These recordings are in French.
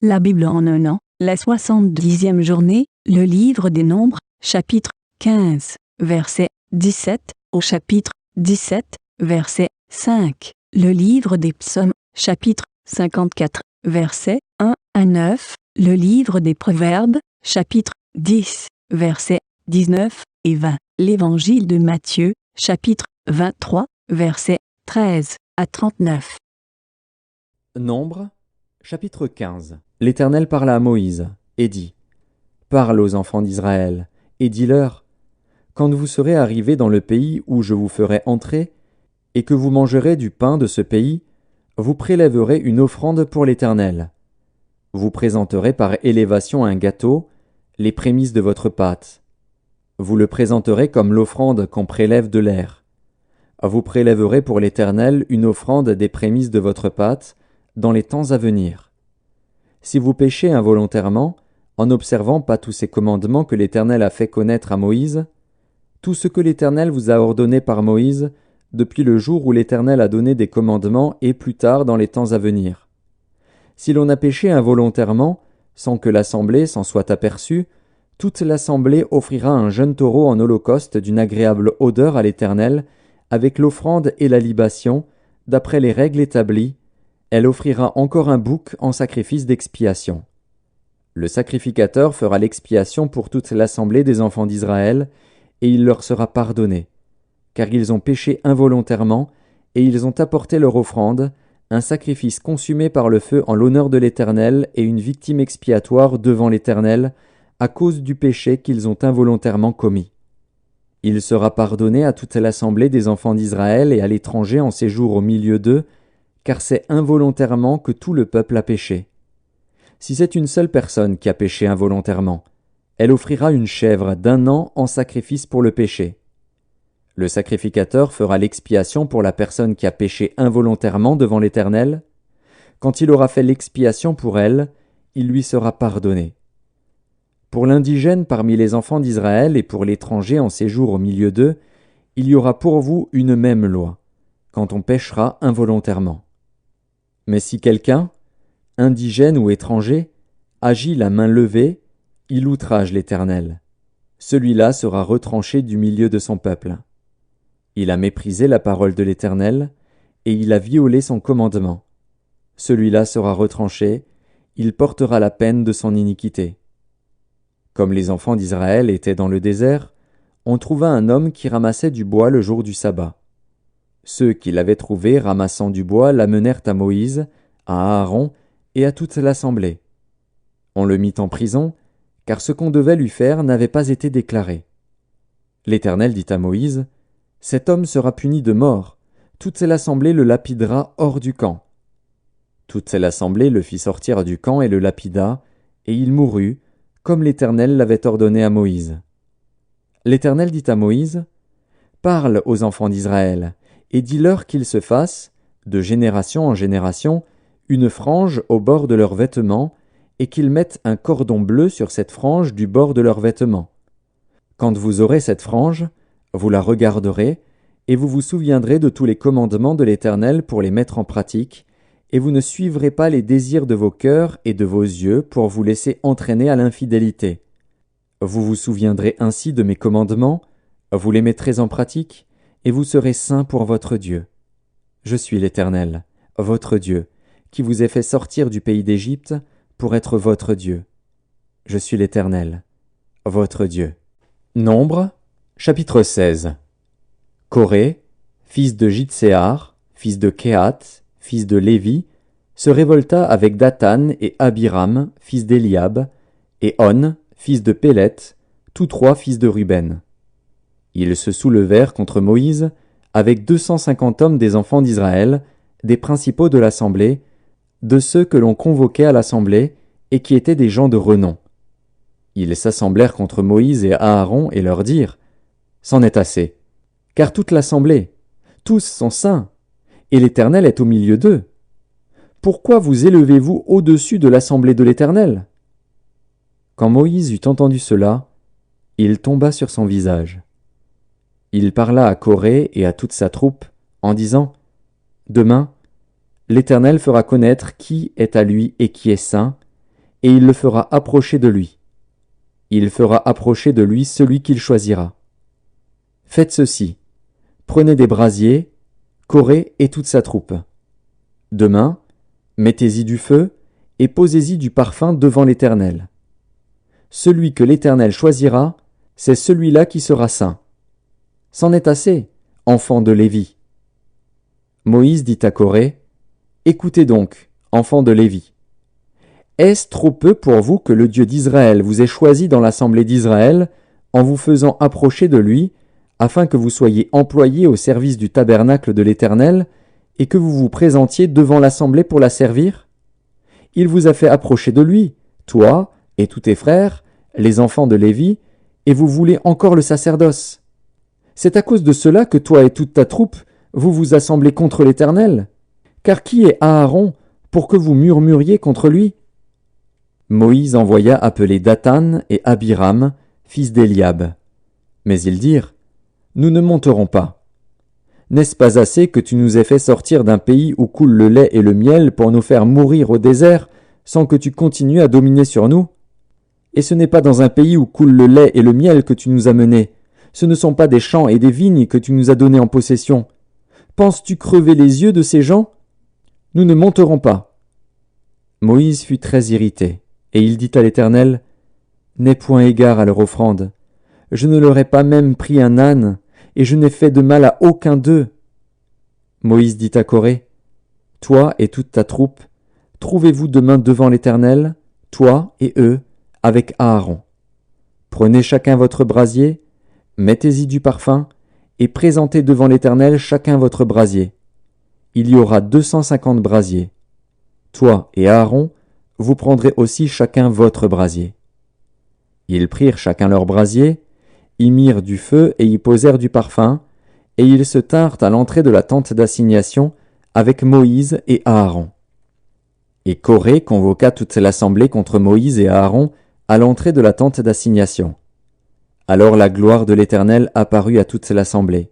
La Bible en un an, la 70e journée, le livre des Nombres, chapitre 15, verset 17, au chapitre 17, verset 5. Le livre des Psaumes, chapitre 54, versets 1 à 9. Le livre des Proverbes, chapitre 10, versets 19 et 20. L'évangile de Matthieu, chapitre 23, versets 13 à 39. Nombres, chapitre 15. L'Éternel parla à Moïse, et dit : Parle aux enfants d'Israël, et dis-leur : Quand vous serez arrivés dans le pays où je vous ferai entrer, et que vous mangerez du pain de ce pays, vous prélèverez une offrande pour l'Éternel. Vous présenterez par élévation un gâteau, les prémices de votre pâte. Vous le présenterez comme l'offrande qu'on prélève de l'air. Vous prélèverez pour l'Éternel une offrande des prémices de votre pâte dans les temps à venir. Si vous péchez involontairement, en n'observant pas tous ces commandements que l'Éternel a fait connaître à Moïse, tout ce que l'Éternel vous a ordonné par Moïse, depuis le jour où l'Éternel a donné des commandements et plus tard dans les temps à venir. Si l'on a péché involontairement, sans que l'assemblée s'en soit aperçue, toute l'assemblée offrira un jeune taureau en holocauste d'une agréable odeur à l'Éternel, avec l'offrande et la libation, d'après les règles établies. Elle offrira encore un bouc en sacrifice d'expiation. Le sacrificateur fera l'expiation pour toute l'assemblée des enfants d'Israël, et il leur sera pardonné, car ils ont péché involontairement, et ils ont apporté leur offrande, un sacrifice consumé par le feu en l'honneur de l'Éternel et une victime expiatoire devant l'Éternel, à cause du péché qu'ils ont involontairement commis. Il sera pardonné à toute l'assemblée des enfants d'Israël et à l'étranger en séjour au milieu d'eux, car c'est involontairement que tout le peuple a péché. Si c'est une seule personne qui a péché involontairement, elle offrira une chèvre d'1 an en sacrifice pour le péché. Le sacrificateur fera l'expiation pour la personne qui a péché involontairement devant l'Éternel. Quand il aura fait l'expiation pour elle, il lui sera pardonné. Pour l'indigène parmi les enfants d'Israël et pour l'étranger en séjour au milieu d'eux, il y aura pour vous une même loi, quand on péchera involontairement. Mais si quelqu'un, indigène ou étranger, agit la main levée, il outrage l'Éternel. Celui-là sera retranché du milieu de son peuple. Il a méprisé la parole de l'Éternel, et il a violé son commandement. Celui-là sera retranché, il portera la peine de son iniquité. Comme les enfants d'Israël étaient dans le désert, on trouva un homme qui ramassait du bois le jour du sabbat. Ceux qui l'avaient trouvé ramassant du bois l'amenèrent à Moïse, à Aaron et à toute l'assemblée. On le mit en prison, car ce qu'on devait lui faire n'avait pas été déclaré. L'Éternel dit à Moïse : Cet homme sera puni de mort, toute l'assemblée le lapidera hors du camp. Toute l'assemblée le fit sortir du camp et le lapida, et il mourut, comme l'Éternel l'avait ordonné à Moïse. L'Éternel dit à Moïse : Parle aux enfants d'Israël, et dis-leur qu'ils se fassent, de génération en génération, une frange au bord de leurs vêtements, et qu'ils mettent un cordon bleu sur cette frange du bord de leurs vêtements. Quand vous aurez cette frange, vous la regarderez, et vous vous souviendrez de tous les commandements de l'Éternel pour les mettre en pratique, et vous ne suivrez pas les désirs de vos cœurs et de vos yeux pour vous laisser entraîner à l'infidélité. Vous vous souviendrez ainsi de mes commandements, vous les mettrez en pratique, et vous serez saints pour votre Dieu. Je suis l'Éternel, votre Dieu, qui vous ai fait sortir du pays d'Égypte pour être votre Dieu. Je suis l'Éternel, votre Dieu. Nombres, chapitre 16. Coré, fils de Jitséar, fils de Kehath, fils de Lévi, se révolta avec Dathan et Abiram, fils d'Éliab, et On, fils de Pélet, tous trois fils de Ruben. Ils se soulevèrent contre Moïse avec 250 hommes des enfants d'Israël, des principaux de l'assemblée, de ceux que l'on convoquait à l'assemblée et qui étaient des gens de renom. Ils s'assemblèrent contre Moïse et Aaron et leur dirent : C'en est assez, car toute l'assemblée, tous sont saints, et l'Éternel est au milieu d'eux. Pourquoi vous élevez-vous au-dessus de l'assemblée de l'Éternel ? Quand Moïse eut entendu cela, il tomba sur son visage. Il parla à Coré et à toute sa troupe, en disant : Demain, l'Éternel fera connaître qui est à lui et qui est saint, et il le fera approcher de lui. Il fera approcher de lui celui qu'il choisira. Faites ceci. Prenez des brasiers, Coré et toute sa troupe. Demain, mettez-y du feu et posez-y du parfum devant l'Éternel. Celui que l'Éternel choisira, c'est celui-là qui sera saint. C'en est assez, enfants de Lévi. Moïse dit à Coré, « Écoutez donc, enfants de Lévi. Est-ce trop peu pour vous que le Dieu d'Israël vous ait choisi dans l'assemblée d'Israël en vous faisant approcher de lui, afin que vous soyez employés au service du tabernacle de l'Éternel et que vous vous présentiez devant l'assemblée pour la servir? Il vous a fait approcher de lui, toi et tous tes frères, les enfants de Lévi, et vous voulez encore le sacerdoce. C'est à cause de cela que toi et toute ta troupe, vous vous assemblez contre l'Éternel. Car qui est Aaron pour que vous murmuriez contre lui? » Moïse envoya appeler Dathan et Abiram, fils d'Éliab. Mais ils dirent, « Nous ne monterons pas. N'est-ce pas assez que tu nous aies fait sortir d'un pays où coule le lait et le miel pour nous faire mourir au désert, sans que tu continues à dominer sur nous? Et ce n'est pas dans un pays où coule le lait et le miel que tu nous as menés. Ce ne sont pas des champs et des vignes que tu nous as donnés en possession. Penses-tu crever les yeux de ces gens? Nous ne monterons pas. » Moïse fut très irrité, et il dit à l'Éternel, « N'aie point égard à leur offrande. Je ne leur ai pas même pris un âne, et je n'ai fait de mal à aucun d'eux. » Moïse dit à Coré, « Toi et toute ta troupe, trouvez-vous demain devant l'Éternel, toi et eux, avec Aaron. Prenez chacun votre brasier, mettez-y du parfum, et présentez devant l'Éternel chacun votre brasier. Il y aura 250 brasiers. Toi et Aaron, vous prendrez aussi chacun votre brasier. » Ils prirent chacun leur brasier, y mirent du feu et y posèrent du parfum, et ils se tinrent à l'entrée de la tente d'assignation avec Moïse et Aaron. Et Coré convoqua toute l'assemblée contre Moïse et Aaron à l'entrée de la tente d'assignation. Alors la gloire de l'Éternel apparut à toute l'assemblée.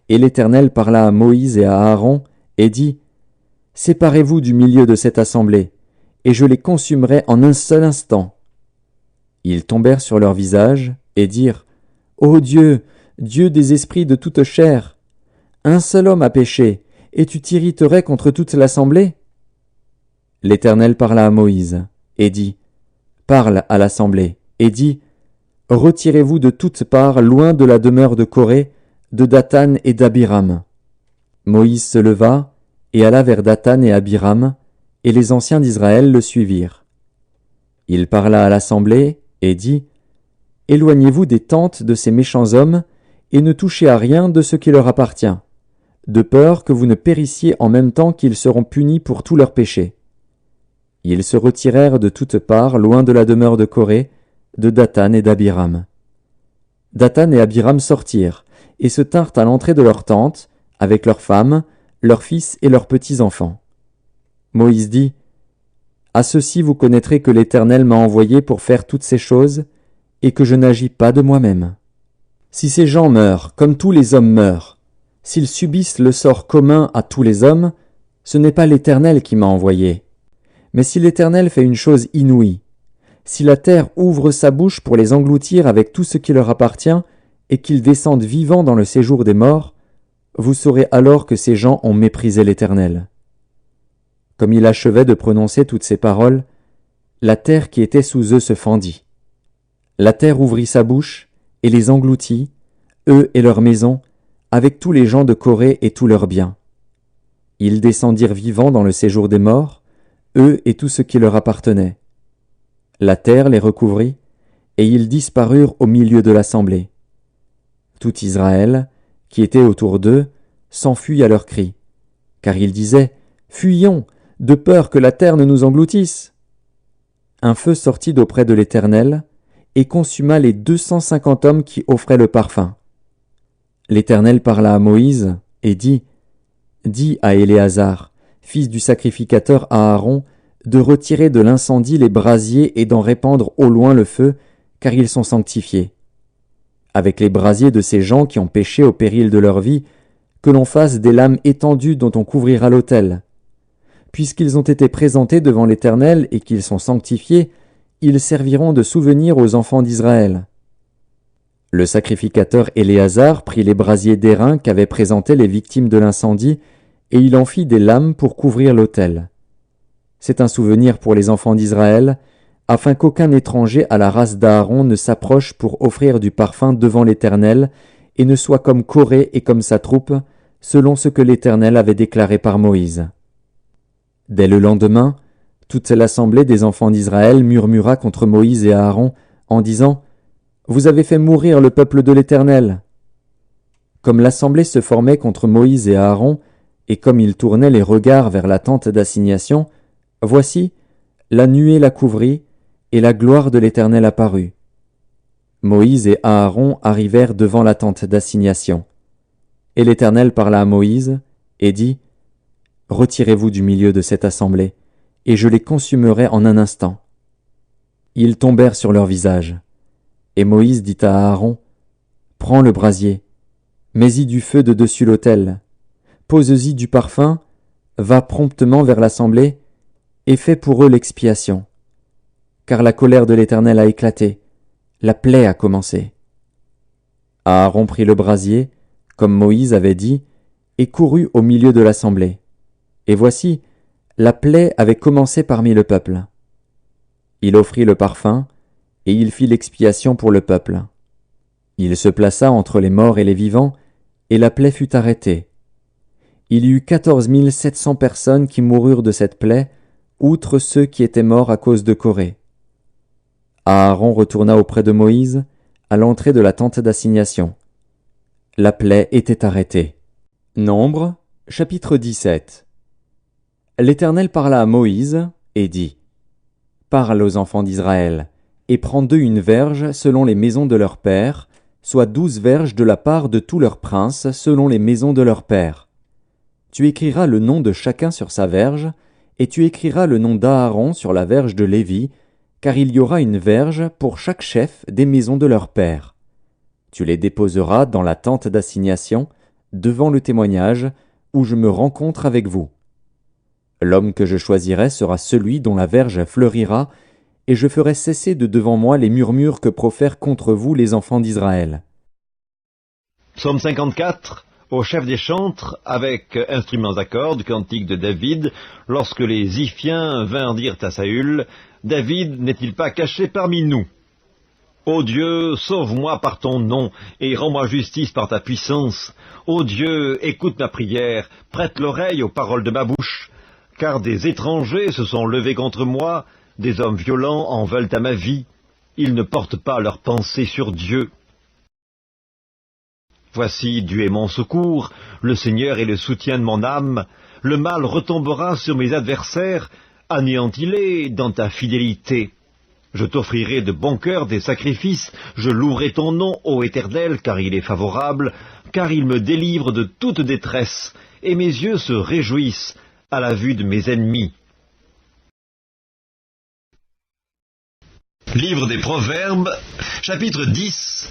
Et l'Éternel parla à Moïse et à Aaron, et dit, « Séparez-vous du milieu de cette assemblée, et je les consumerai en un seul instant. » Ils tombèrent sur leur visage, et dirent, « Ô Dieu, Dieu des esprits de toute chair, un seul homme a péché, et tu t'irriterais contre toute l'assemblée? » L'Éternel parla à Moïse, et dit, « Parle à l'assemblée, et dis, retirez-vous de toutes parts loin de la demeure de Coré, de Dathan et d'Abiram. » Moïse se leva, et alla vers Dathan et Abiram, et les anciens d'Israël le suivirent. Il parla à l'assemblée, et dit, « Éloignez-vous des tentes de ces méchants hommes, et ne touchez à rien de ce qui leur appartient, de peur que vous ne périssiez en même temps qu'ils seront punis pour tous leurs péchés. » Ils se retirèrent de toutes parts loin de la demeure de Coré, de Dathan et d'Abiram. Dathan et Abiram sortirent, et se tinrent à l'entrée de leur tente, avec leurs femmes, leurs fils et leurs petits-enfants. Moïse dit, « À ceci vous connaîtrez que l'Éternel m'a envoyé pour faire toutes ces choses, et que je n'agis pas de moi-même. Si ces gens meurent comme tous les hommes meurent, s'ils subissent le sort commun à tous les hommes, ce n'est pas l'Éternel qui m'a envoyé. Mais si l'Éternel fait une chose inouïe, si la terre ouvre sa bouche pour les engloutir avec tout ce qui leur appartient, et qu'ils descendent vivants dans le séjour des morts, vous saurez alors que ces gens ont méprisé l'Éternel. » Comme il achevait de prononcer toutes ces paroles, la terre qui était sous eux se fendit. La terre ouvrit sa bouche et les engloutit, eux et leurs maisons, avec tous les gens de Coré et tous leurs biens. Ils descendirent vivants dans le séjour des morts, eux et tout ce qui leur appartenait. La terre les recouvrit, et ils disparurent au milieu de l'assemblée. Tout Israël, qui était autour d'eux, s'enfuit à leurs cris, car ils disaient « Fuyons, de peur que la terre ne nous engloutisse !» Un feu sortit d'auprès de l'Éternel, et consuma les 250 hommes qui offraient le parfum. L'Éternel parla à Moïse, et dit, « Dis à Éléazar, fils du sacrificateur Aaron, de retirer de l'incendie les brasiers et d'en répandre au loin le feu, car ils sont sanctifiés. Avec les brasiers de ces gens qui ont péché au péril de leur vie, que l'on fasse des lames étendues dont on couvrira l'autel. Puisqu'ils ont été présentés devant l'Éternel et qu'ils sont sanctifiés, ils serviront de souvenir aux enfants d'Israël. Le sacrificateur Éléazar prit les brasiers d'airain qu'avaient présentés les victimes de l'incendie, et il en fit des lames pour couvrir l'autel. C'est un souvenir pour les enfants d'Israël, afin qu'aucun étranger à la race d'Aaron ne s'approche pour offrir du parfum devant l'Éternel, et ne soit comme Coré et comme sa troupe, selon ce que l'Éternel avait déclaré par Moïse. Dès le lendemain, toute l'assemblée des enfants d'Israël murmura contre Moïse et Aaron, en disant « Vous avez fait mourir le peuple de l'Éternel !» Comme l'assemblée se formait contre Moïse et Aaron, et comme ils tournaient les regards vers la tente d'assignation, voici, la nuée la couvrit, et la gloire de l'Éternel apparut. Moïse et Aaron arrivèrent devant la tente d'assignation. Et l'Éternel parla à Moïse, et dit « Retirez-vous du milieu de cette assemblée, et je les consumerai en un instant. » Ils tombèrent sur leur visage. Et Moïse dit à Aaron, « Prends le brasier, mets-y du feu de dessus l'autel, pose-y du parfum, va promptement vers l'assemblée, et fais pour eux l'expiation. Car la colère de l'Éternel a éclaté, la plaie a commencé. » Aaron prit le brasier, comme Moïse avait dit, et courut au milieu de l'assemblée. Et voici, la plaie avait commencé parmi le peuple. Il offrit le parfum, et il fit l'expiation pour le peuple. Il se plaça entre les morts et les vivants, et la plaie fut arrêtée. Il y eut 14 700 personnes qui moururent de cette plaie, outre ceux qui étaient morts à cause de Coré. Aaron retourna auprès de Moïse, à l'entrée de la tente d'assignation. La plaie était arrêtée. Nombre, chapitre 17. L'Éternel parla à Moïse, et dit « Parle aux enfants d'Israël, et prends d'eux une verge selon les maisons de leurs pères, soit 12 verges de la part de tous leurs princes selon les maisons de leurs pères. Tu écriras le nom de chacun sur sa verge, et tu écriras le nom d'Aaron sur la verge de Lévi, car il y aura une verge pour chaque chef des maisons de leurs pères. Tu les déposeras dans la tente d'assignation, devant le témoignage, où je me rencontre avec vous. L'homme que je choisirai sera celui dont la verge fleurira, et je ferai cesser de devant moi les murmures que profèrent contre vous les enfants d'Israël. Psaume 54, au chef des chantres, avec instruments à cordes, cantique de David, lorsque les Ziphiens vinrent dire à Saül, « David n'est-il pas caché parmi nous ?» Ô Dieu, sauve-moi par ton nom, et rends-moi justice par ta puissance. Ô Dieu, écoute ma prière, prête l'oreille aux paroles de ma bouche. Car des étrangers se sont levés contre moi, des hommes violents en veulent à ma vie. Ils ne portent pas leur pensée sur Dieu. Voici, Dieu est mon secours, le Seigneur est le soutien de mon âme. Le mal retombera sur mes adversaires, anéantis-les dans ta fidélité. Je t'offrirai de bon cœur des sacrifices, je louerai ton nom, ô Éternel, car il est favorable, car il me délivre de toute détresse, et mes yeux se réjouissent à la vue de mes ennemis. Livre des Proverbes, chapitre 10.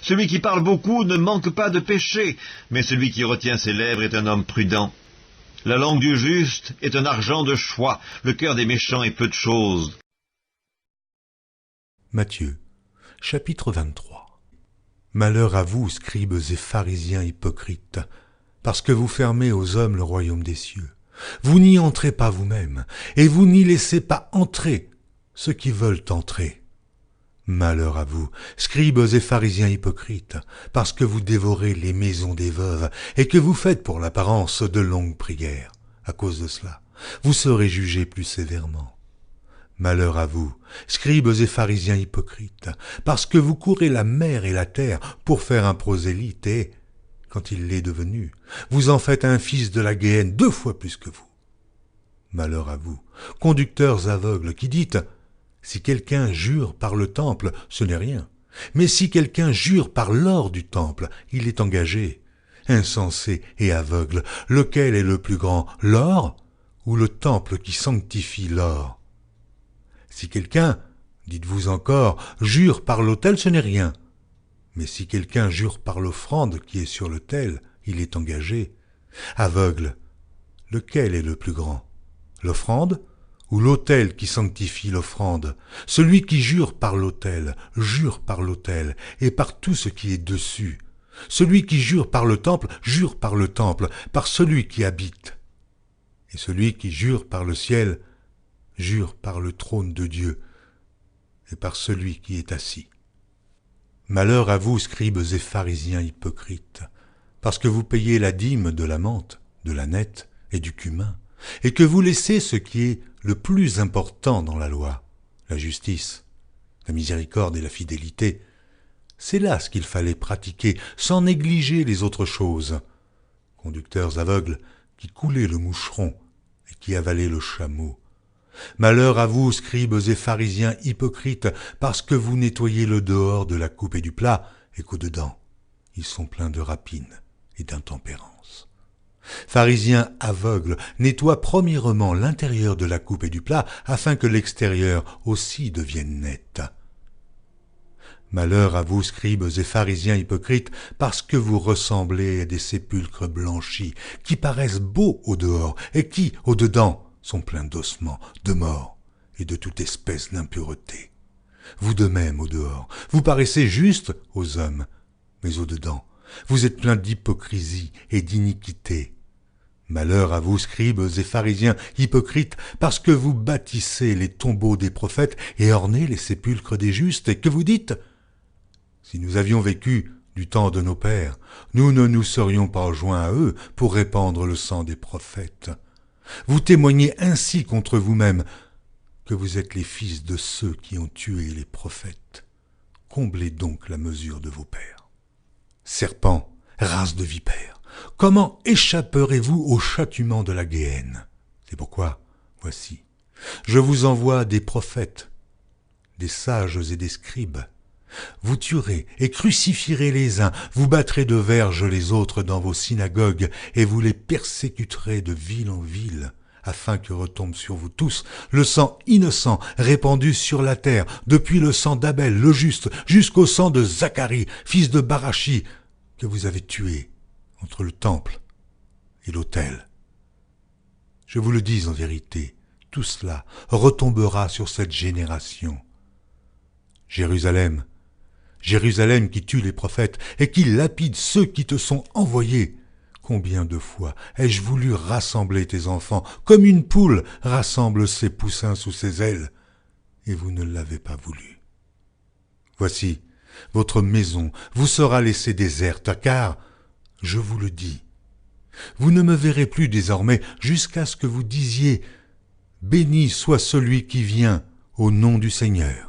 Celui qui parle beaucoup ne manque pas de péché, mais celui qui retient ses lèvres est un homme prudent. La langue du juste est un argent de choix, le cœur des méchants est peu de choses. Matthieu, chapitre 23. Malheur à vous, scribes et pharisiens hypocrites, parce que vous fermez aux hommes le royaume des cieux. Vous n'y entrez pas vous-même, et vous n'y laissez pas entrer ceux qui veulent entrer. Malheur à vous, scribes et pharisiens hypocrites, parce que vous dévorez les maisons des veuves, et que vous faites pour l'apparence de longues prières. À cause de cela, vous serez jugés plus sévèrement. Malheur à vous, scribes et pharisiens hypocrites, parce que vous courez la mer et la terre pour faire un prosélyte, et, quand il l'est devenu, vous en faites un fils de la Guéhenne 2 fois plus que vous. Malheur à vous, conducteurs aveugles, qui dites « Si quelqu'un jure par le temple, ce n'est rien. Mais si quelqu'un jure par l'or du temple, il est engagé. Insensé et aveugle, lequel est le plus grand, l'or ou le temple qui sanctifie l'or ? Si quelqu'un, dites-vous encore, jure par l'autel, ce n'est rien. Mais si quelqu'un jure par l'offrande qui est sur l'autel, il est engagé. Aveugle, lequel est le plus grand, L'offrande ou l'autel qui sanctifie l'offrande? Celui qui jure par l'autel, jure par l'autel et par tout ce qui est dessus. Celui qui jure par le temple, jure par le temple, par celui qui habite. Et celui qui jure par le ciel, jure par le trône de Dieu et par celui qui est assis. Malheur à vous, scribes et pharisiens hypocrites, parce que vous payez la dîme de la menthe, de la nette et du cumin, et que vous laissez ce qui est le plus important dans la loi, la justice, la miséricorde et la fidélité. C'est là ce qu'il fallait pratiquer, sans négliger les autres choses. Conducteurs aveugles qui coulaient le moucheron et qui avalaient le chameau. Malheur à vous, scribes et pharisiens hypocrites, parce que vous nettoyez le dehors de la coupe et du plat, et qu'au-dedans, ils sont pleins de rapine et d'intempérance. Pharisiens aveugles, nettoie premièrement l'intérieur de la coupe et du plat, afin que l'extérieur aussi devienne net. Malheur à vous, scribes et pharisiens hypocrites, parce que vous ressemblez à des sépulcres blanchis, qui paraissent beaux au dehors, et qui, au dedans, sont pleins d'ossements, de morts et de toute espèce d'impureté. Vous de même, au dehors, vous paraissez justes aux hommes, mais au dedans, vous êtes pleins d'hypocrisie et d'iniquité. Malheur à vous, scribes et pharisiens hypocrites, parce que vous bâtissez les tombeaux des prophètes et ornez les sépulcres des justes, et que vous dites « Si nous avions vécu du temps de nos pères, nous ne nous serions pas joints à eux pour répandre le sang des prophètes. » Vous témoignez ainsi contre vous-même que vous êtes les fils de ceux qui ont tué les prophètes. Comblez donc la mesure de vos pères. Serpents, race de vipères, comment échapperez-vous au châtiment de la géhenne? C'est pourquoi, voici, je vous envoie des prophètes, des sages et des scribes. Vous tuerez et crucifierez les uns, vous battrez de verges les autres dans vos synagogues, et vous les persécuterez de ville en ville, afin que retombe sur vous tous le sang innocent répandu sur la terre, depuis le sang d'Abel le juste, jusqu'au sang de Zacharie, fils de Barachi, que vous avez tué entre le temple et l'autel. Je vous le dis en vérité, tout cela retombera sur cette génération. Jérusalem, Jérusalem qui tue les prophètes et qui lapide ceux qui te sont envoyés. Combien de fois ai-je voulu rassembler tes enfants, comme une poule rassemble ses poussins sous ses ailes, et vous ne l'avez pas voulu. Voici, votre maison vous sera laissée déserte, car, je vous le dis, vous ne me verrez plus désormais jusqu'à ce que vous disiez « Béni soit celui qui vient au nom du Seigneur ».